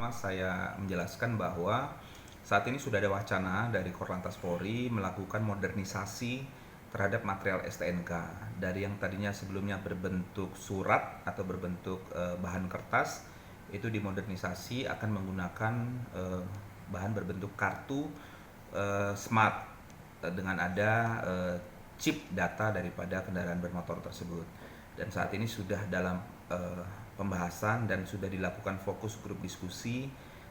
pertama saya menjelaskan bahwa saat ini sudah ada wacana dari Korlantas Polri melakukan modernisasi terhadap material STNK dari yang tadinya sebelumnya berbentuk surat atau berbentuk bahan kertas, itu dimodernisasi akan menggunakan bahan berbentuk kartu smart dengan ada chip data daripada kendaraan bermotor tersebut. Dan saat ini sudah dalam pembahasan dan sudah dilakukan fokus grup diskusi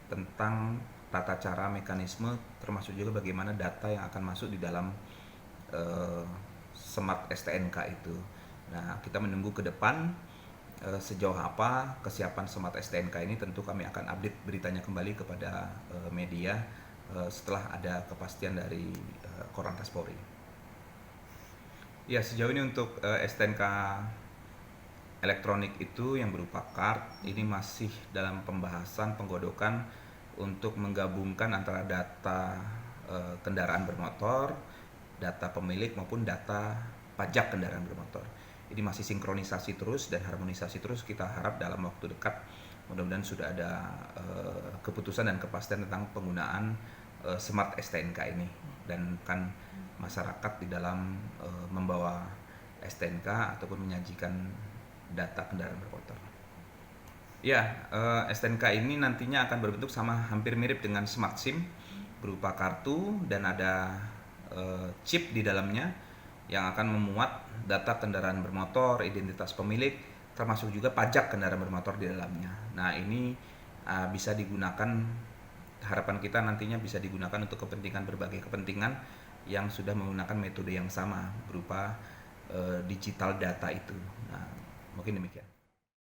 tentang tata cara mekanisme, termasuk juga bagaimana data yang akan masuk di dalam Smart STNK itu. Nah, kita menunggu ke depan sejauh apa kesiapan Smart STNK ini. Tentu kami akan update beritanya kembali kepada media setelah ada kepastian dari Korlantas Polri. Ya, sejauh ini untuk STNK elektronik itu yang berupa kart ini masih dalam pembahasan penggodokan untuk menggabungkan antara data kendaraan bermotor, data pemilik maupun data pajak kendaraan bermotor. Ini masih sinkronisasi terus dan harmonisasi terus. Kita harap dalam waktu dekat mudah-mudahan sudah ada keputusan dan kepastian tentang penggunaan Smart STNK ini, dan kan masyarakat di dalam membawa STNK ataupun menyajikan data kendaraan bermotor. Ya, STNK ini nantinya akan berbentuk sama hampir mirip dengan Smart SIM, berupa kartu dan ada chip di dalamnya yang akan memuat data kendaraan bermotor, identitas pemilik, termasuk juga pajak kendaraan bermotor di dalamnya. Nah, ini bisa digunakan, harapan kita nantinya bisa digunakan untuk kepentingan berbagai kepentingan yang sudah menggunakan metode yang sama berupa digital data itu. Nah, mungkin demikian.